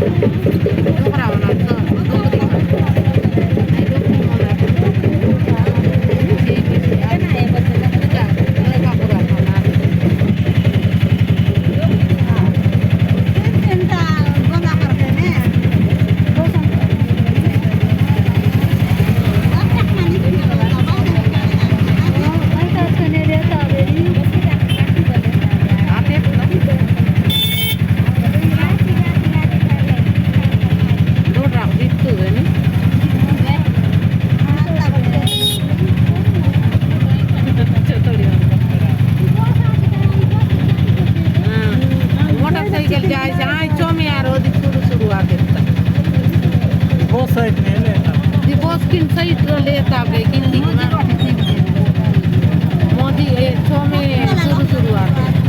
છોકરાઓના છોકરી मोटरसाइकिल जाए जाए चौमियार होती शुरू शुरू आते Both side में लेना दी बॉस किन साइड लेता बे किन दी मोदी चौमियार शुरू शुरू आते